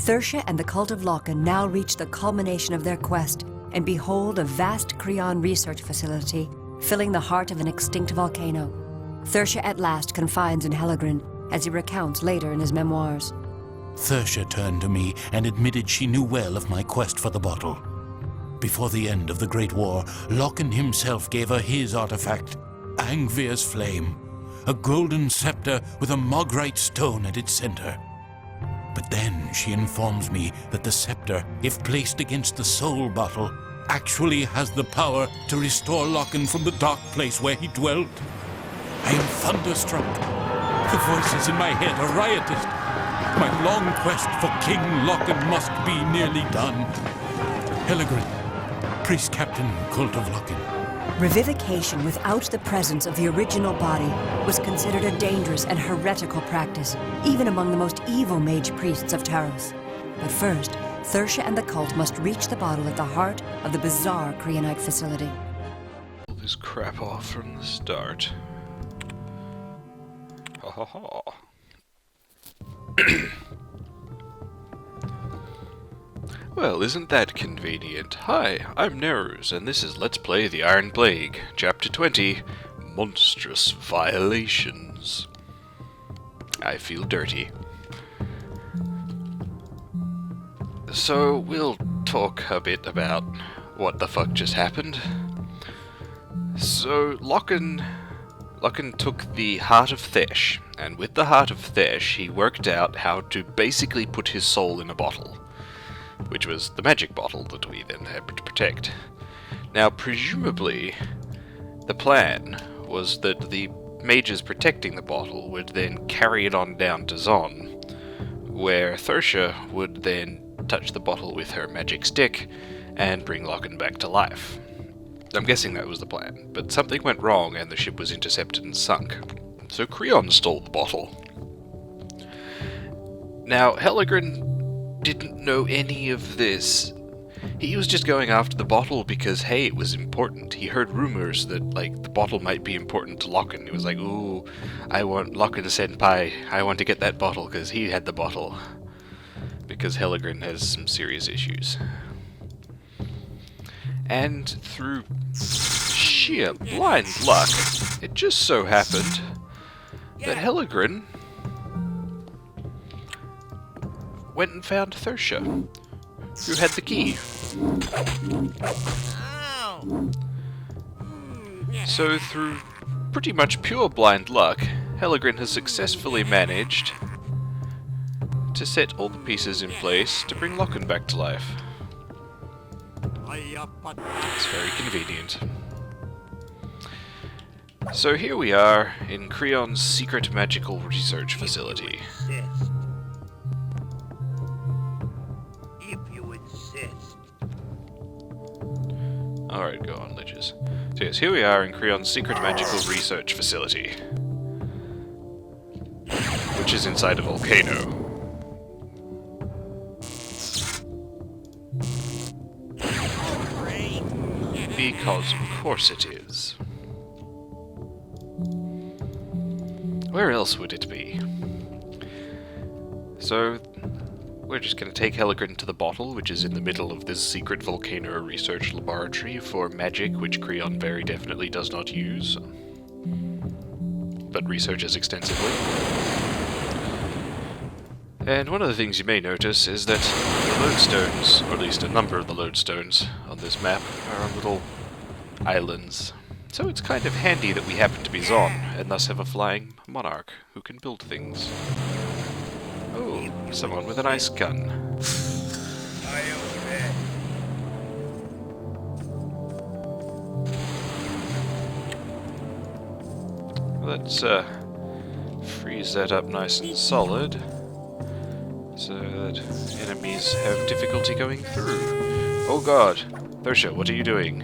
Thersia and the Cult of Lochen now reach the culmination of their quest and behold a vast Creon research facility filling the heart of an extinct volcano. Thersia at last confides in Hellegrin, as he recounts later in his memoirs. Thersia turned to me and admitted she knew well of my quest for the bottle. Before the end of the Great War, Lochen himself gave her his artifact, Angvir's Flame, a golden scepter with a Mogrite stone at its center. But then she informs me that the scepter, if placed against the soul bottle, actually has the power to restore Lochen from the dark place where he dwelt. I am thunderstruck. The voices in my head are riotous. My long quest for King Lochen must be nearly done. Hellegrin, priest captain, Cult of Lochen. Revivication without the presence of the original body was considered a dangerous and heretical practice, even among the most evil mage priests of Taros. But first, Thersia and the cult must reach the bottle at the heart of the bizarre Creonite facility. Pull this crap off from the start. Ha ha ha. Well, isn't that convenient? Hi, I'm Neruz, and this is Let's Play the Iron Plague, Chapter 20, Monstrous Violations. I feel dirty. So, we'll talk a bit about what the fuck just happened. So, Lochen took the Heart of Thesh, and with the Heart of Thesh, he worked out how to basically put his soul in a bottle, which was the magic bottle that we then had to protect. Now, presumably, the plan was that the mages protecting the bottle would then carry it on down to Zon, where Thersia would then touch the bottle with her magic stick and bring Lochen back to life. I'm guessing that was the plan, but something went wrong and the ship was intercepted and sunk. So Creon stole the bottle. Now, Hellegrin didn't know any of this. He was just going after the bottle because, hey, it was important. He heard rumors that, like, the bottle might be important to Lochen. He was like, ooh, I want Lochen-senpai. I want to get that bottle because he had the bottle. Because Hellegrin has some serious issues. And through sheer blind luck, it just so happened that Hellegrin went and found Thersia, who had the key. So through pretty much pure blind luck, Hellegrin has successfully managed to set all the pieces in place to bring Lochen back to life. It's very convenient. So here we are in Creon's secret magical research facility. Alright, go on, Liches. So yes, here we are in Creon's secret magical research facility, which is inside a volcano. Because of course it is. Where else would it be? So, we're just going to take Hellegrin to the bottle, which is in the middle of this secret volcano research laboratory for magic, which Creon very definitely does not use, but researches extensively. And one of the things you may notice is that the lodestones, or at least a number of the lodestones on this map, are on little islands. So it's kind of handy that we happen to be Zon, and thus have a flying monarch who can build things. Oh, someone with an ice gun. Let's freeze that up nice and solid, so that enemies have difficulty going through. Oh god! Thersia, what are you doing?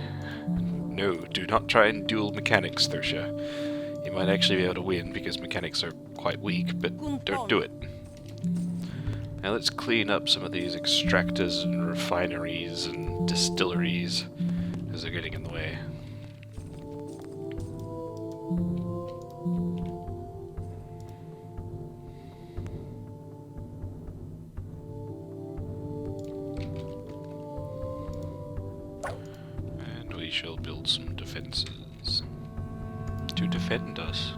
No, do not try and duel mechanics, Thersia. You might actually be able to win because mechanics are quite weak, but don't do it. Now let's clean up some of these extractors and refineries and distilleries, as they're getting in the way. shall build some defenses to defend us.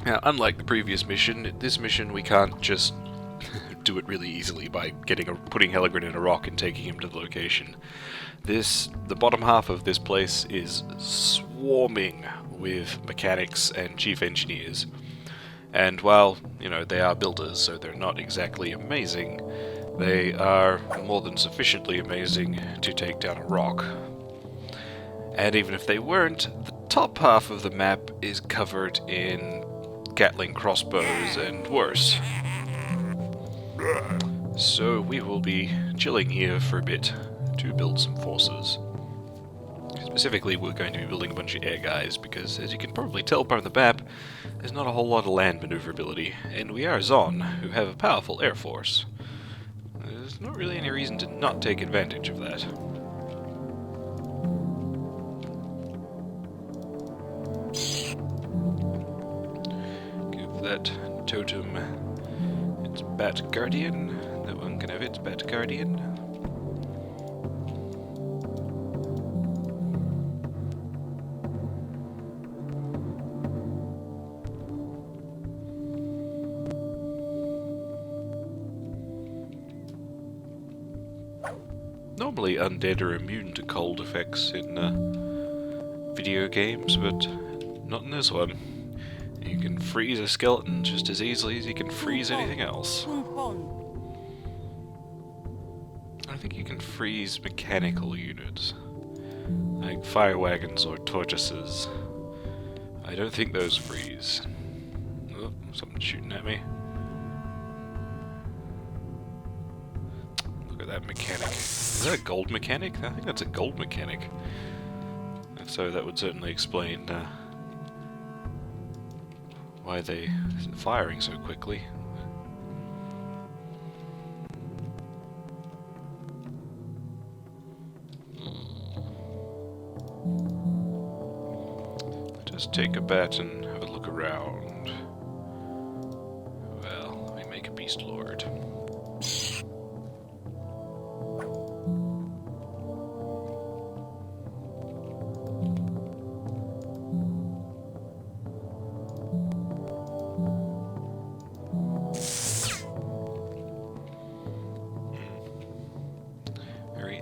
Now, unlike the previous mission, this mission we can't just do it really easily by putting Helgren in a rock and taking him to the location. The bottom half of this place is swarming with mechanics and chief engineers. And while, they are builders, so they're not exactly amazing, they are more than sufficiently amazing to take down a rock. And even if they weren't, the top half of the map is covered in Gatling crossbows and worse. So we will be chilling here for a bit to build some forces. Specifically, we're going to be building a bunch of air guys, because as you can probably tell from the map, there's not a whole lot of land maneuverability, and we are Zon, who have a powerful air force. There's not really any reason to not take advantage of that. Give that totem its Bat Guardian. That one can have its Bat Guardian. Normally undead are immune to cold effects in video games, but not in this one. You can freeze a skeleton just as easily as you can freeze anything else. I think you can freeze mechanical units, like fire wagons or tortoises. I don't think those freeze. Oh, something's shooting at me. Look at that mechanic. Is that a gold mechanic? I think that's a gold mechanic. If so, that would certainly explain why they isn't firing so quickly. Just take a bat and have a look around. Well, we make a beast lord.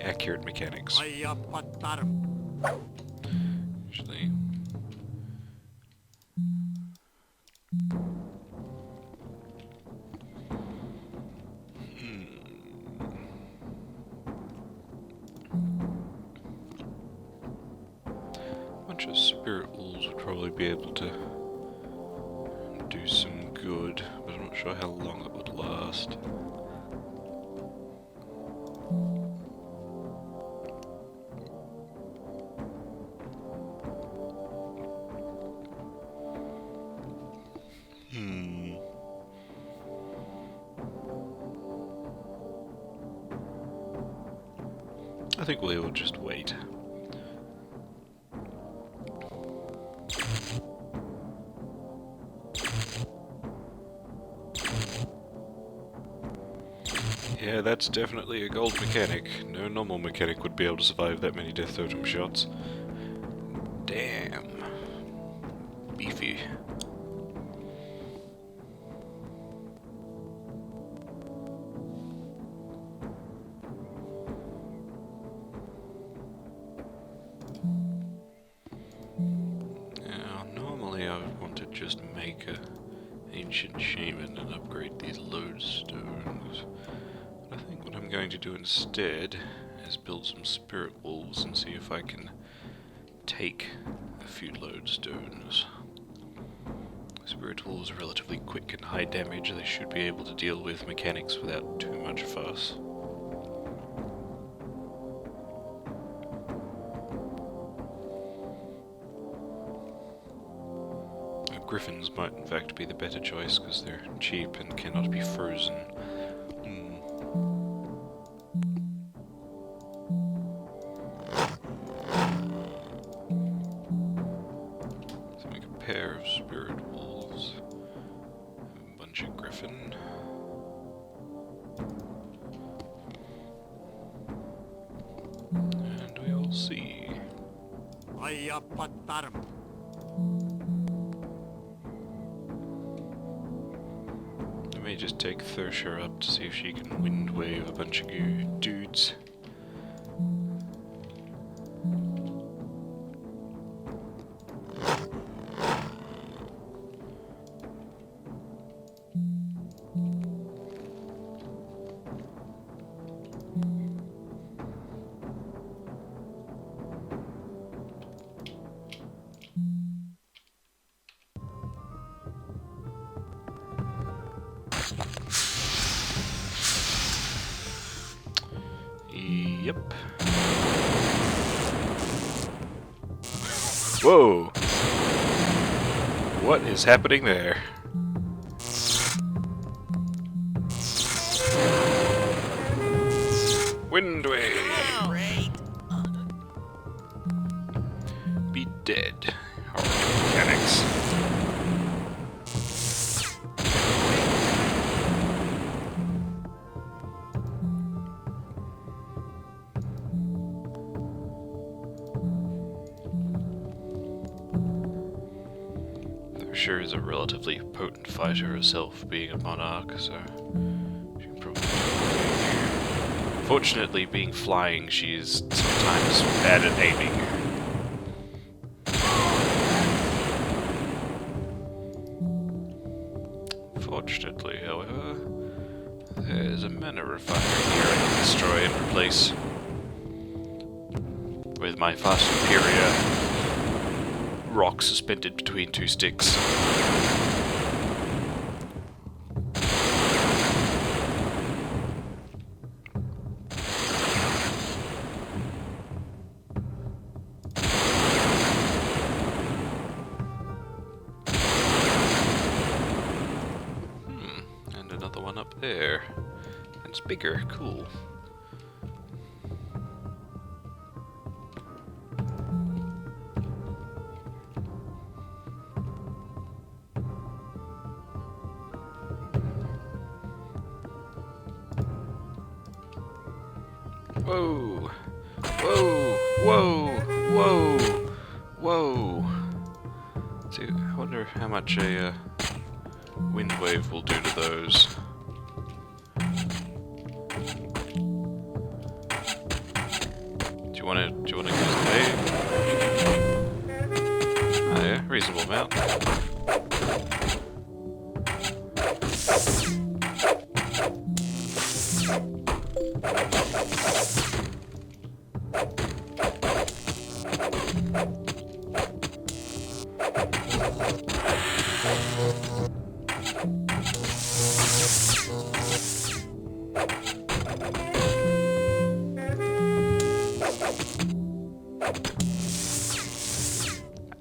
Accurate mechanics. Actually, a bunch of spirit wolves would probably be able to do some good, but I'm not sure how long it would last. I think we will just wait. Yeah, that's definitely a gold mechanic. No normal mechanic would be able to survive that many death totem shots. Damn. Beefy. Now, normally I would want to just make a ancient shaman and upgrade these lodestones. I think what I'm going to do instead is build some spirit wolves and see if I can take a few lodestones. Spirit wolves are relatively quick and high damage. They should be able to deal with mechanics without too much fuss. Griffins might in fact be the better choice because they're cheap and cannot be frozen. So make a pair of spirit wolves, a bunch of griffin. Let me just take Thurshire up to see if she can wind wave a bunch of dudes. Yep. Whoa! What is happening there? Wind wave! Be dead. Horrible mechanics. Sure is a relatively potent fighter herself, being a monarch, so she can probably. Fortunately, being flying, she's sometimes bad at aiming. Fortunately, however, there's a mana refinery here I can destroy and replace with my far superior rock suspended between two sticks. And another one up there. And it's bigger, cool. Whoa! Whoa! Whoa! Whoa! Whoa! See, I wonder how much a wind wave will do to those. Do you wanna use A? Oh yeah, reasonable amount.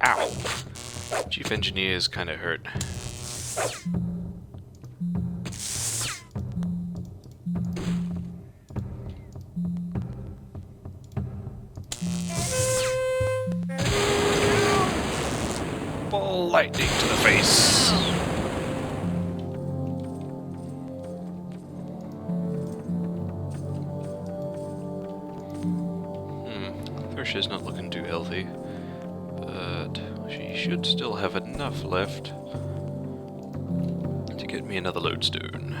Ow! Chief Engineer's kinda hurt. Ball lightning to the face! Thrusher's not looking too healthy. But she should still have enough left to get me another lodestone.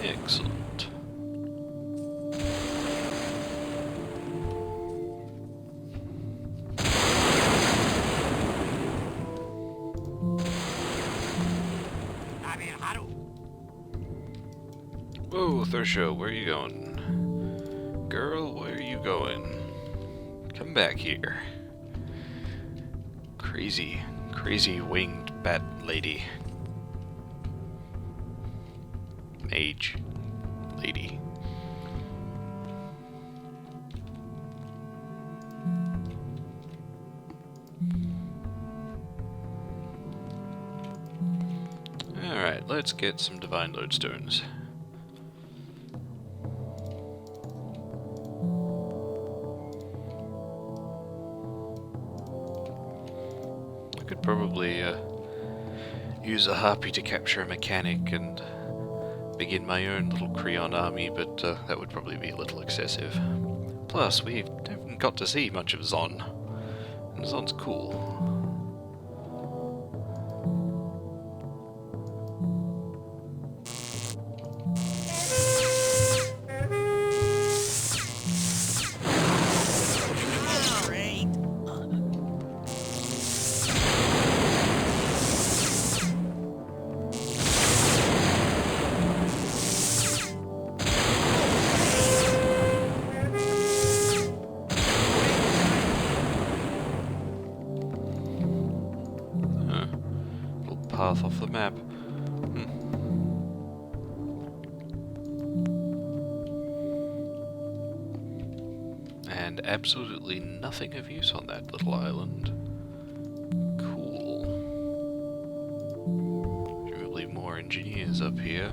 Excellent. Whoa, Thurshow, where are you going? Girl, where are you going? Come back here. Crazy, crazy winged bat lady. Mage lady. Alright, let's get some divine lodestones. I could probably use a harpy to capture a mechanic and begin my own little Creon army, but that would probably be a little excessive. Plus, we haven't got to see much of Zon, and Zon's cool. Path off the map. And absolutely nothing of use on that little island. Cool. Presumably more engineers up here.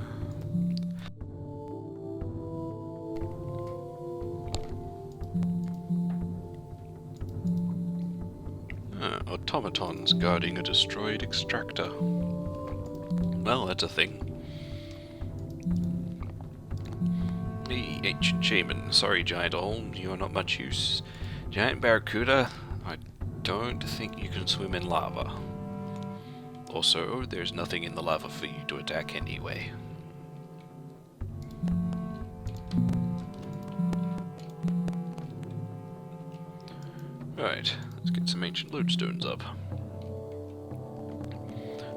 Automatons guarding a destroyed extractor. Well, that's a thing. The ancient shaman. Sorry, Giant Olm, you are not much use. Giant Barracuda, I don't think you can swim in lava. Also, there's nothing in the lava for you to attack anyway. Right, let's get some ancient lodestones up.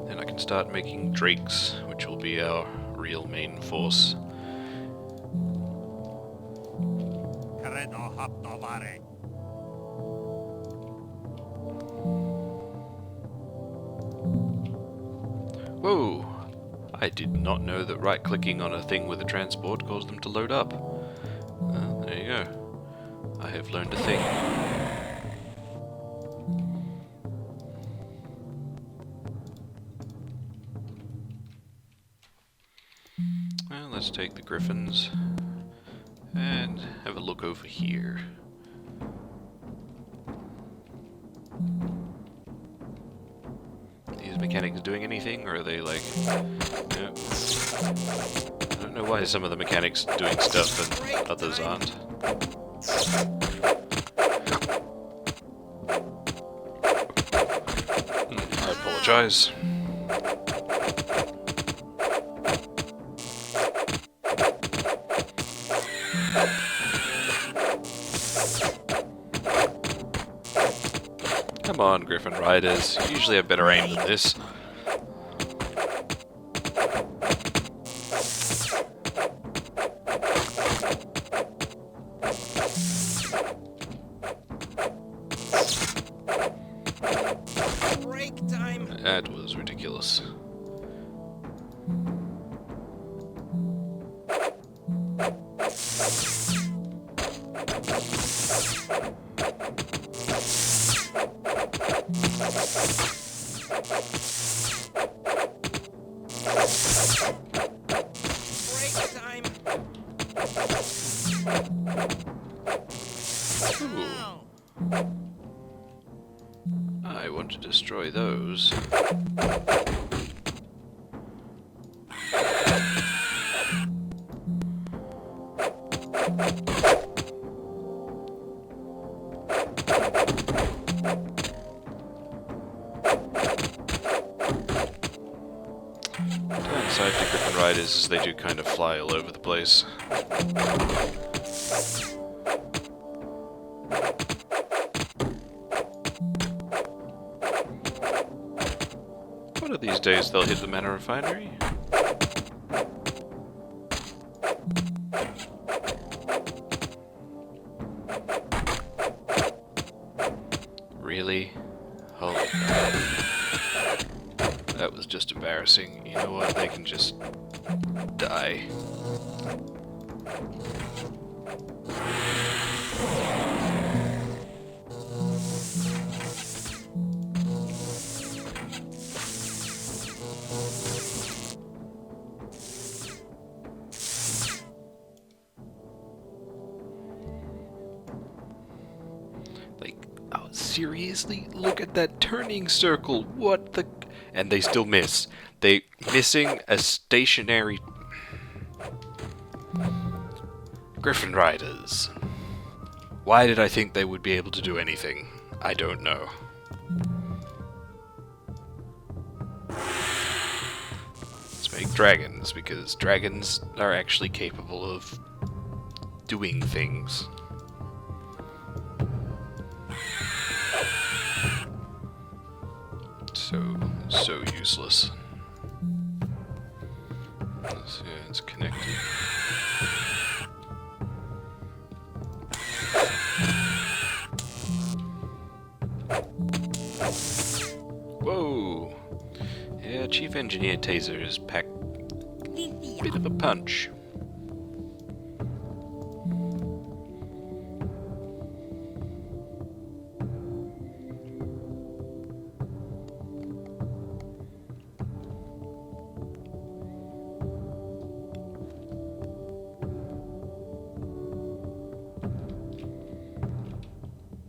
Then I can start making drakes, which will be our real main force. Whoa! I did not know that right-clicking on a thing with a transport caused them to load up. There you go. I have learned a thing. Well, let's take the griffins and have a look over here. These mechanics doing anything, or are they like... No. I don't know why some of the mechanics doing stuff and others aren't. I apologize. Come on, Griffin Riders. You usually have better aim than this. Break time. That was ridiculous. Ooh. I want to destroy those. Downside to Griffin Riders is they do kind of fly all over the place. One of these days they'll hit the mana refinery. Really? Holy crap. That was just embarrassing. You know what? They can just die. Like, oh, seriously? Look at that turning circle. What the... and they still miss. They missing a stationary Griffin Riders. Why did I think they would be able to do anything? I don't know. Let's make dragons, because dragons are actually capable of doing things. So useless. So it's connected. Whoa! Yeah, Chief Engineer Taser has packed a bit of a punch.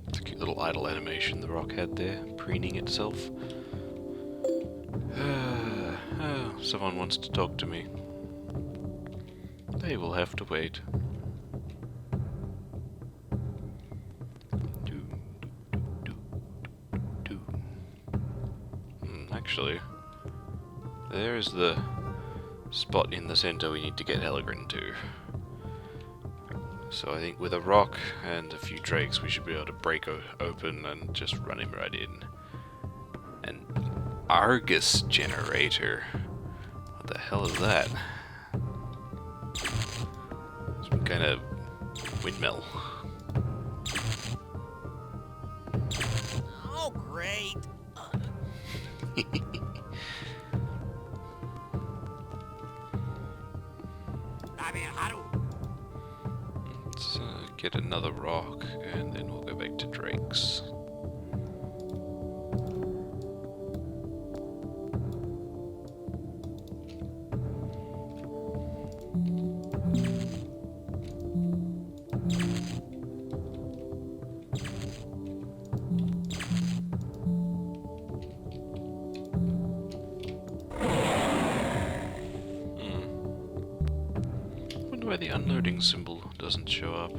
It's a cute little idle animation the rock had there, preening itself. Oh, someone wants to talk to me. They will have to wait. Actually, there's the spot in the center we need to get Helgren to. So I think with a rock and a few drakes we should be able to break open and just run him right in. An Argus generator? What the hell is that? Some kind of windmill. Oh, great. Let's get another rock and then we'll go back to drakes. Why the unloading symbol doesn't show up.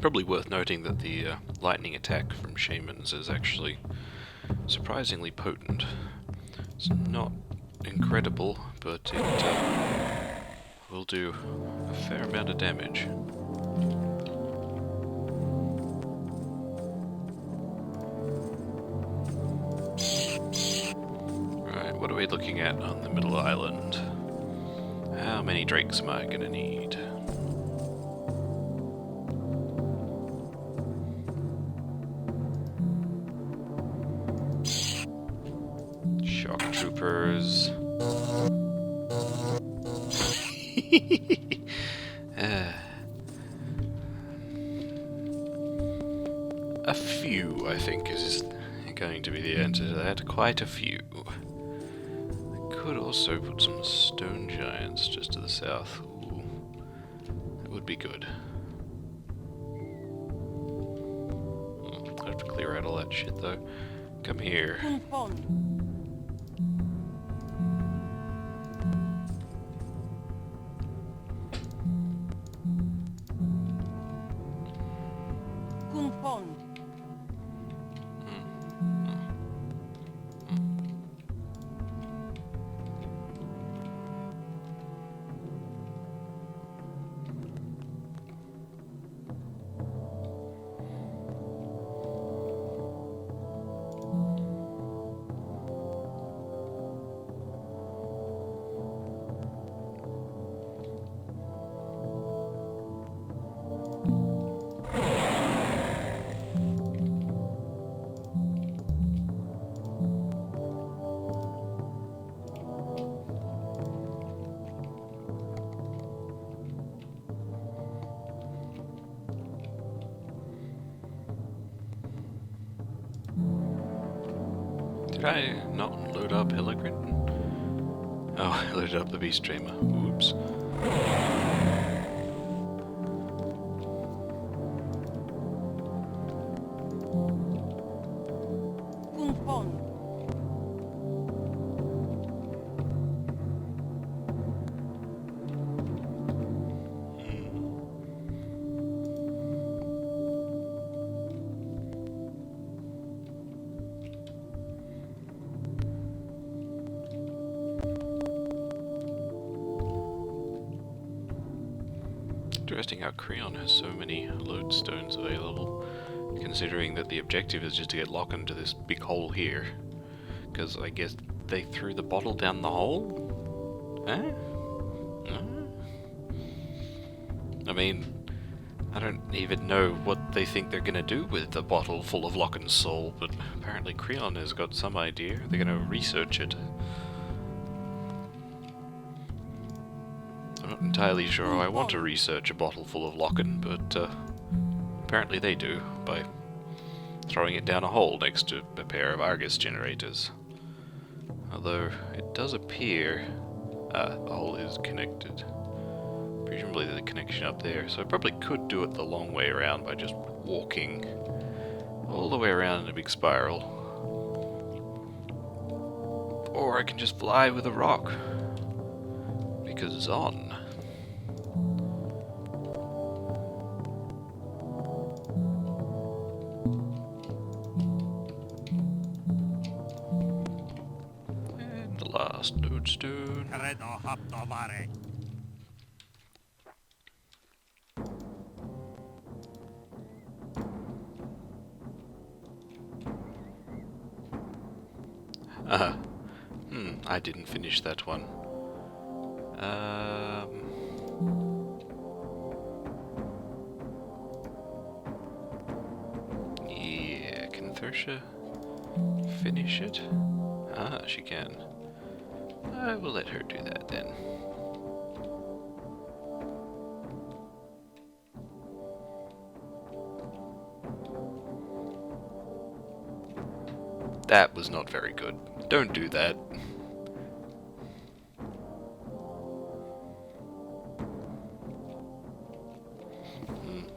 Probably worth noting that the lightning attack from shamans is actually surprisingly potent. It's not incredible, but it will do a fair amount of damage. What are we looking at on the middle island? How many drakes am I gonna need? Shock troopers. A few, I think, is going to be the answer to that. Quite a few. Could also put some stone giants just to the south. Ooh, that would be good. I have to clear out all that shit though. Come here. Did I not load up Hilligren? Oh, I loaded up the beast streamer. Oops. Kung pon. Interesting how Creon has so many lodestones available, considering that the objective is just to get Lock into this big hole here. Because I guess they threw the bottle down the hole? Eh? I mean, I don't even know what they think they're gonna do with the bottle full of Locken's soul, but apparently Creon has got some idea. They're gonna research it. I'm not entirely sure how I want to research a bottle full of Locken, but apparently they do, by throwing it down a hole next to a pair of Argus generators. Although, it does appear... the hole is connected. Presumably there's a connection up there, so I probably could do it the long way around by just walking all the way around in a big spiral. Or I can just fly with a rock, because it's on. And the last lodestone. Credo haptovare. I didn't finish that one. Yeah, can Thersha finish it? Ah, she can. I will let her do that then. That was not very good. Don't do that.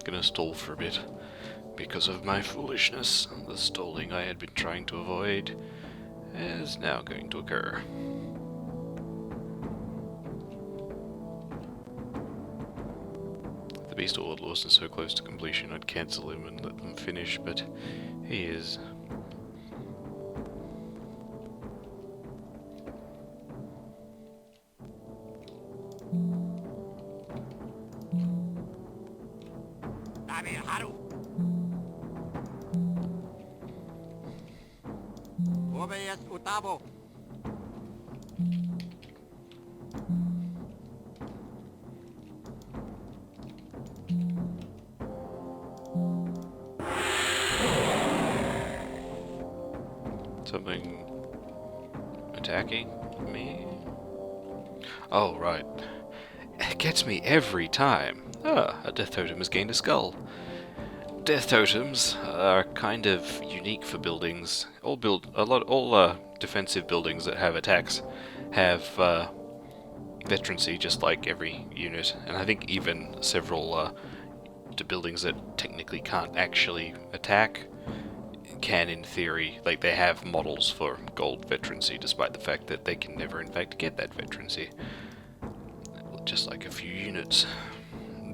Gonna stall for a bit. Because of my foolishness, the stalling I had been trying to avoid is now going to occur. If the Beast Lord wasn't so close to completion, I'd cancel him and let them finish, but he is. Haru. Obeyes utabo. Something attacking me? Oh, right. It gets me every time. Ah, a death totem has gained a skull. Death totems are kind of unique for buildings. All defensive buildings that have attacks have veterancy, just like every unit, and I think even several to buildings that technically can't actually attack can, in theory, like they have models for gold veterancy, despite the fact that they can never, in fact, get that veterancy. Just like a few units.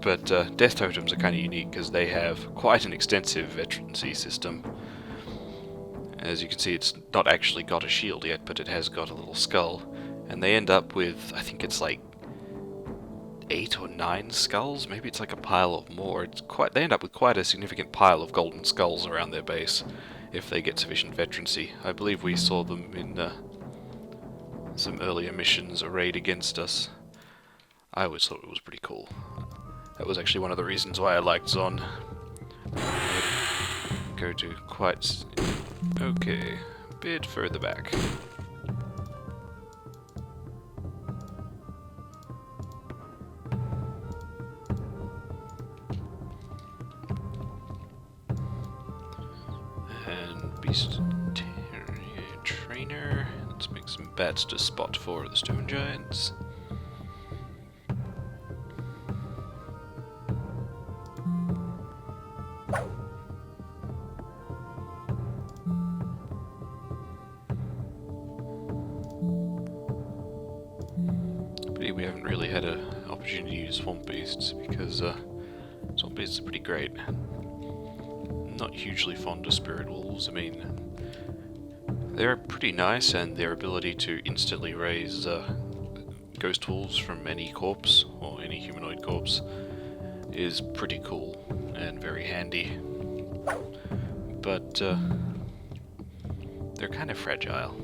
But death totems are kind of unique because they have quite an extensive veterancy system. As you can see, it's not actually got a shield yet, but it has got a little skull. And they end up with, I think it's like 8 or 9 skulls. Maybe it's like a pile of more. They end up with quite a significant pile of golden skulls around their base if they get sufficient veterancy. I believe we saw them in some earlier missions, a raid against us. I always thought it was pretty cool. That was actually one of the reasons why I liked Zon. Go to quite... okay, a bit further back. And Beast Trainer. Let's make some bats to spot 4 of the stone giants. We haven't really had an opportunity to use swamp beasts because swamp beasts are pretty great. Not hugely fond of spirit wolves. I mean, they're pretty nice, and their ability to instantly raise ghost wolves from any corpse or any humanoid corpse is pretty cool and very handy. But they're kind of fragile.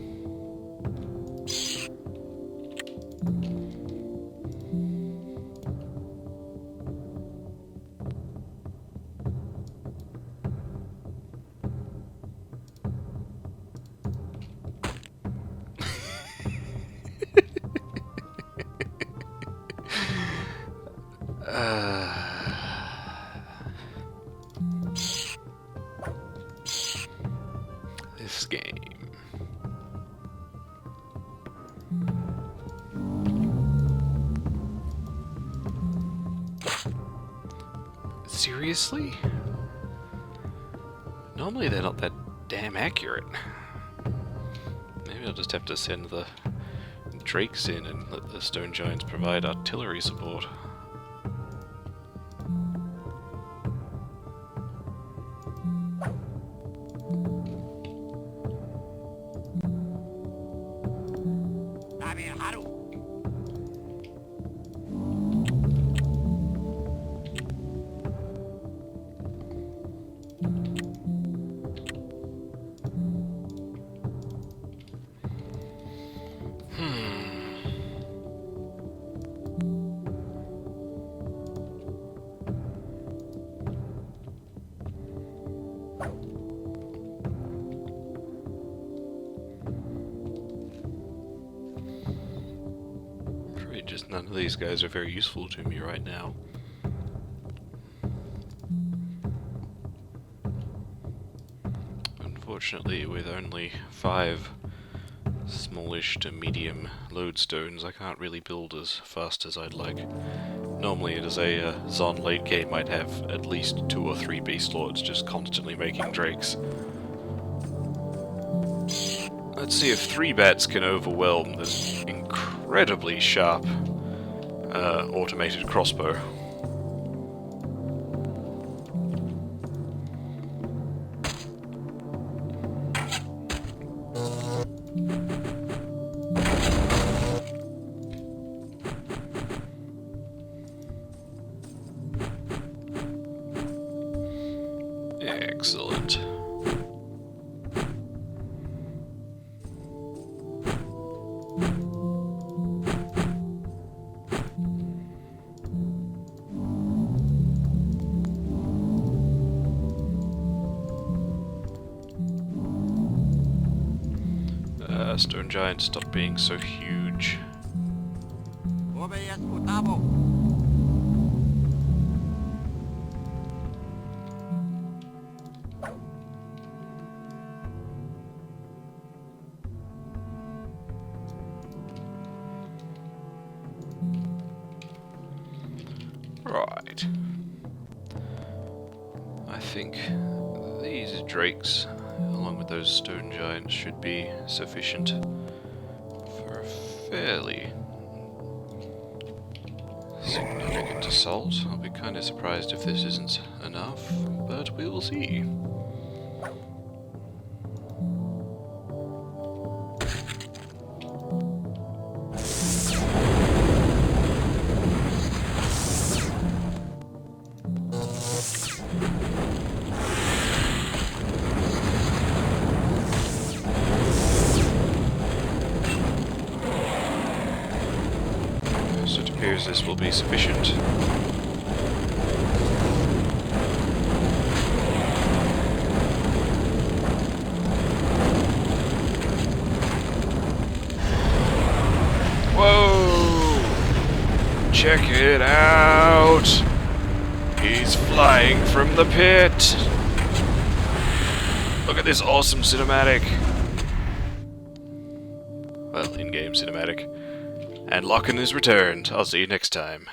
This game. Seriously? Normally they're not that damn accurate. Maybe I'll just have to send the drakes in and let the stone giants provide artillery support. Just none of these guys are very useful to me right now. Unfortunately, with only 5 smallish to medium lodestones, I can't really build as fast as I'd like. Normally, as a Zon late game, I'd have at least 2 or 3 beast lords just constantly making drakes. Let's see if 3 bats can overwhelm this incredibly sharp automated crossbow. Excellent. Stone giants, stop being so huge. Right. I think these drakes, along with those stone giants, should be sufficient for a fairly significant assault. I'll be kind of surprised if this isn't enough, but we will see. This will be sufficient. Whoa! Check it out! He's flying from the pit! Look at this awesome cinematic! well, in-game cinematic. And Lockin is returned. I'll see you next time.